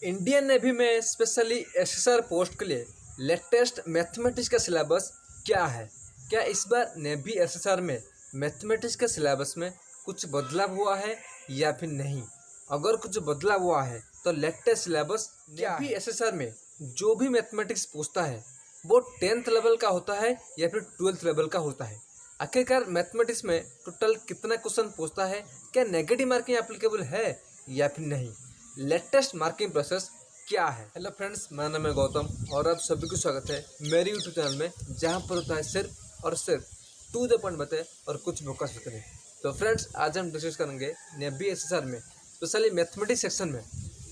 Indian navy में specially SSR post के लिए लेटेस्ट मैथमेटिक्स का सिलेबस क्या है? क्या इस बार नेवी एसएसआर में मैथमेटिक्स के सिलेबस में कुछ बदलाव हुआ है या फिर नहीं? अगर कुछ बदलाव हुआ है तो लेटेस्ट सिलेबस नेवी एसएसआर में जो भी मैथमेटिक्स पूछता है वो 10th लेवल का होता है या फिर 12th लेवल का होता है? आखिरकार मैथमेटिक्स में टोटल कितना क्वेश्चन पूछता है? क्या नेगेटिव मार्किंग एप्लीकेबल है या फिर नहीं? लेटेस्ट मार्किंग प्रोसेस क्या है? हेलो फ्रेंड्स, मेरा नाम है गौतम और आप सभी को स्वागत है मेरे यूट्यूब चैनल में, जहां पर होता है सिर्फ और सिर्फ टू द पॉइंट बातें और कुछ फोकस बातें। तो फ्रेंड्स, आज हम डिस्कस करेंगे नेवी एसएसआर में स्पेशली मैथमेटिक्स सेक्शन में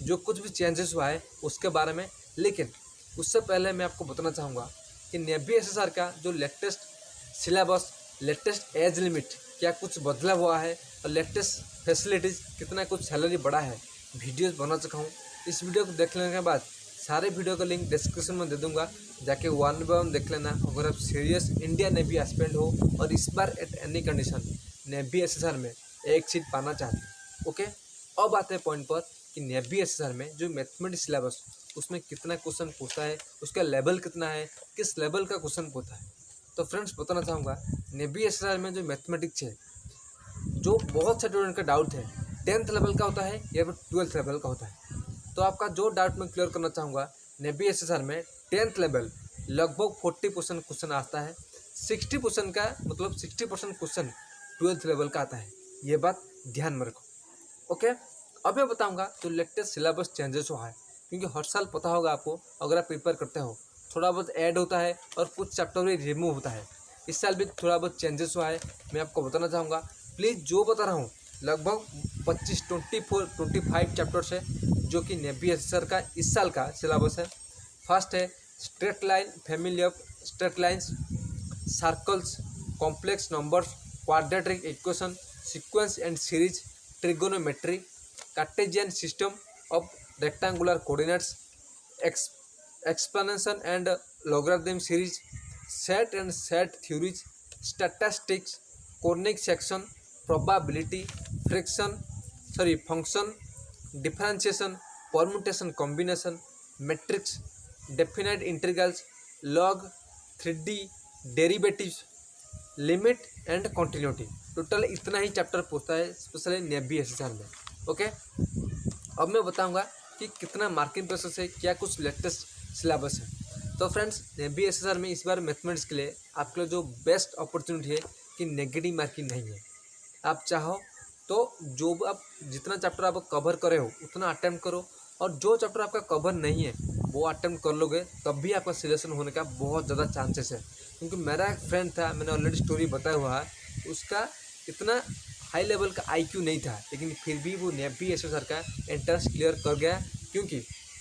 जो कुछ भी चेंजेस हुआ है उसके बारे में। लेकिन उससे पहले मैं आपको बताना चाहूँगा कि नेवी एसएसआर का जो latest syllabus, latest age limit, क्या कुछ बदलाव हुआ है और लेटेस्ट फैसिलिटीज़, कितना कुछ सैलरी बढ़ा है, वीडियोस बना चुका हूँ। इस वीडियो को देख लेने के बाद सारे वीडियो का लिंक डिस्क्रिप्शन में दे दूंगा, जाके वन बाय वन देख लेना। अगर आप सीरियस इंडिया नेवी एस्पिरेंट हो और इस बार at any condition navy SSR में एक सीट पाना चाहते हैं, ओके। अब आते हैं पॉइंट पर कि नेवी एसएसआर में जो मैथमेटिक्स सिलेबस उसमें कितना क्वेश्चन पूछता है, उसका लेवल कितना है, किस लेवल का क्वेश्चन पूछता है। तो फ्रेंड्स, बताना चाहूँगा नेवी एसएसआर में जो मैथमेटिक्स है, जो बहुत से स्टूडेंट का डाउट है 10th लेवल का होता है या फिर 12th लेवल का होता है। तो आपका जो डाउट मैं क्लियर करना चाहूँगा, नेवी एसएसआर में 10th लेवल लगभग 40% क्वेश्चन आता है, 60% का मतलब 60% क्वेश्चन 12th लेवल का आता है। ये बात ध्यान में रखो, ओके। अब मैं बताऊँगा जो लेटेस्ट सिलेबस चेंजेस हुआ है, क्योंकि हर साल पता होगा आपको, अगर आप प्रिपेयर करते हो थोड़ा बहुत ऐड होता है और कुछ चैप्टर भी रिमूव होता है। इस साल भी थोड़ा बहुत चेंजेस हुआ है, मैं आपको बताना चाहूँगा। प्लीज़, जो बता रहा हूँ लगभग 25 चैप्टर्स है जो कि नेवी एसएसआर का इस साल का सिलेबस है। फर्स्ट है straight line, family of straight lines, circles, complex numbers, quadratic equation, sequence and series, trigonometry, Cartesian system of rectangular coordinates, explanation and logarithm series, set and set theories, statistics, conic section, probability, function, differentiation, permutation combination, matrix, definite integrals, log, 3D, derivatives, limit and continuity. Total इतना ही chapter पूछता है specially navy SSR में, okay. अब मैं बताऊंगा कि कितना marking process है, क्या कुछ लेटेस्ट सिलेबस है। तो फ्रेंड्स, नेवी एसएसआर में इस बार मैथमेटिक्स के लिए आपके लिए जो बेस्ट अपॉर्चुनिटी है कि नेगेटिव मार्किंग नहीं है। आप चाहो तो जो आप जितना चैप्टर आप कवर करे हो उतना अटेम्प्ट करो, और जो चैप्टर आपका कवर नहीं है वो अटेम्प्ट कर लोगे तब भी आपका सिलेक्शन होने का बहुत ज़्यादा चांसेस है। क्योंकि मेरा एक फ्रेंड था, मैंने ऑलरेडी स्टोरी बताया हुआ है, उसका इतना हाई लेवल का आईक्यू नहीं था, लेकिन फिर भी वो नेवी एसएसआर का एंट्रेंस क्लियर कर गया, क्योंकि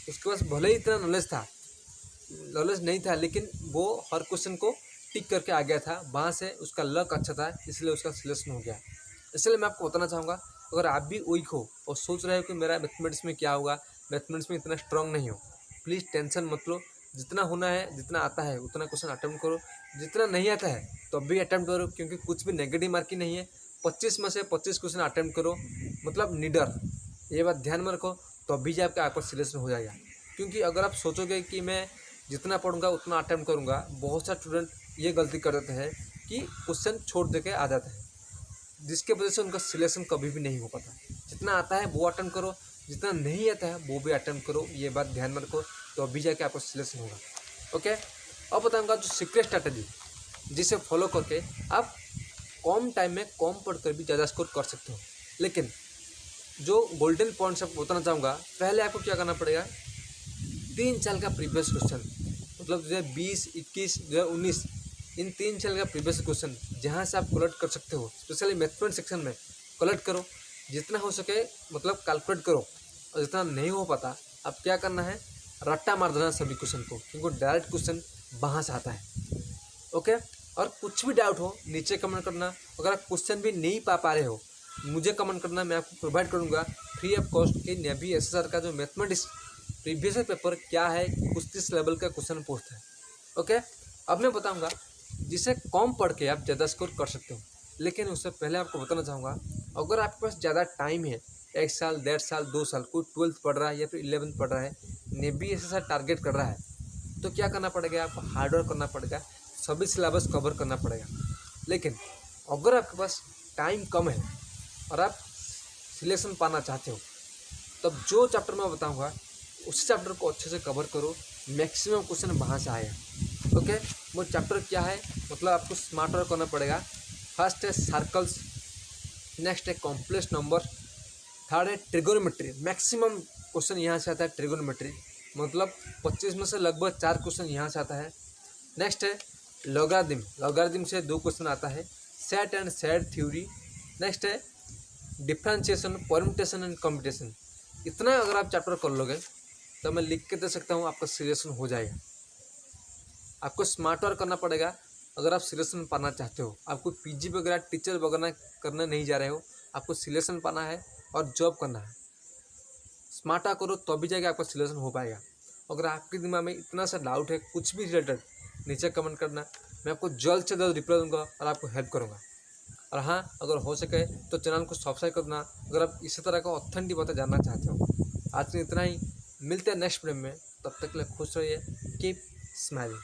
उसके पास भले ही इतना नॉलेज नहीं था, लेकिन वो हर क्वेश्चन को टिक करके आ गया था। वहाँ से उसका लक अच्छा था, इसलिए उसका सिलेक्शन हो गया। इसलिए मैं आपको बताना चाहूँगा, अगर आप भी वीक हो और सोच रहे हो कि मेरा मैथमेटिक्स में क्या होगा, मैथमेटिक्स में इतना स्ट्रांग नहीं हो, प्लीज़ टेंशन मत लो। जितना होना है, जितना आता है उतना क्वेश्चन अटेम्प्ट करो, जितना नहीं आता है तो भी अटेम्प्ट करो, क्योंकि कुछ भी नेगेटिव मार्किंग नहीं है। 25 में से 25 क्वेश्चन अटेम्प्ट करो, मतलब निडर, ये बात ध्यान में रखो, तो अभी जाकर आपका सिलेक्शन हो जाएगा। क्योंकि अगर आप सोचोगे कि मैं जितना पढ़ूंगा उतना अटेम्प्ट करूँगा, बहुत सारे स्टूडेंट ये गलती कर देते हैं कि क्वेश्चन छोड़ दे के आ जाते हैं, जिसके वजह से उनका सिलेक्शन कभी भी नहीं हो पाता। जितना आता है वो अटेम्प्ट करो, जितना नहीं आता है वो भी अटेम्प्ट करो, ये बात ध्यान में रखो, तो अभी जाके आपका सिलेक्शन होगा, ओके। अब बताऊंगा जो सीक्रेट स्ट्रैटेजी, जिसे फॉलो करके आप कम टाइम में कम पढ़कर भी ज़्यादा स्कोर कर सकते हो। लेकिन जो गोल्डन पॉइंट्स आपको बताना चाहूँगा, पहले आपको क्या करना पड़ेगा, 3 साल का प्रीवियस क्वेश्चन, मतलब 2020, 21, 2019, इन 3 साल का प्रीवियस क्वेश्चन जहाँ से आप कलेक्ट कर सकते हो, स्पेशली मैथमेटिक्स सेक्शन में कलेक्ट करो, जितना हो सके मतलब कैलकुलेट करो, और जितना नहीं हो पाता आप क्या करना है, रट्टा मार देना सभी क्वेश्चन को, क्योंकि डायरेक्ट क्वेश्चन वहाँ से आता है, ओके। और कुछ भी डाउट हो नीचे कमेंट करना। अगर आप क्वेश्चन भी नहीं पा रहे हो, मुझे कमेंट करना, मैं आपको प्रोवाइड करूँगा फ्री ऑफ कॉस्ट कि नेवी एसएसआर का जो मैथमेटिक्स प्रीवियस पेपर क्या है, किस लेवल का क्वेश्चन पूछता है, ओके। अब मैं बताऊँगा जिसे कम पढ़ के आप ज़्यादा स्कोर कर सकते हो। लेकिन उससे पहले आपको बताना चाहूँगा, अगर आपके पास ज़्यादा टाइम है 1 साल, 1.5 साल, 2 साल, कोई 12th पढ़ रहा है या फिर 11th पढ़ रहा है, नेवी ऐसा टारगेट कर रहा है, तो क्या करना पड़ेगा, आपको हार्डवर्क करना पड़ेगा, सभी सिलेबस कवर करना पड़ेगा। लेकिन अगर आपके पास टाइम कम है और आप सिलेक्शन पाना चाहते हो, तब जो चैप्टर मैं बताऊंगा उस चैप्टर को अच्छे से कवर करो, मैक्सिमम क्वेश्चन वहाँ से आएगा। ओके, वो चैप्टर क्या है, मतलब आपको स्मार्ट वर्क करना पड़ेगा। फर्स्ट है सर्कल्स, नेक्स्ट है कॉम्प्लेक्स नंबर, थर्ड है ट्रिगोनोमेट्री, मैक्सिमम क्वेश्चन यहाँ से आता है ट्रिगोनोमेट्री, मतलब 25 में से लगभग 4 क्वेश्चन यहाँ से आता है। नेक्स्ट है लॉगरिथम, लॉगरिथम से 2 क्वेश्चन आता है, set and set theory. Next है डिफरेंशिएशन, परम्यूटेशन एंड कॉम्बिनेशन। इतना अगर आप चैप्टर कर लोगे तो मैं लिख के दे सकता हूँ आपका सिलेक्शन हो जाएगा। आपको स्मार्ट वर्क करना पड़ेगा अगर आप सिलेक्शन पाना चाहते हो। आपको पीजी वगैरह टीचर वगैरह करने नहीं जा रहे हो, आपको सिलेक्शन पाना है और जॉब करना है। स्मार्ट वर्क करो तभी जाके आपका सिलेक्शन हो पाएगा। अगर आपके दिमाग में इतना सा डाउट है कुछ भी रिलेटेड, नीचे कमेंट करना, मैं आपको जल्द से जल्द रिप्लाई दूंगा और आपको हेल्प करूँगा। और हाँ, अगर हो सके तो चैनल को सब्सक्राइब करना अगर आप इसी तरह का ऑथेंटिक बातें जानना चाहते हो। आज के इतना ही, मिलते हैं नेक्स्ट वीडियो में, तब तक के लिए खुश रहिए, कीप स्माइलिंग।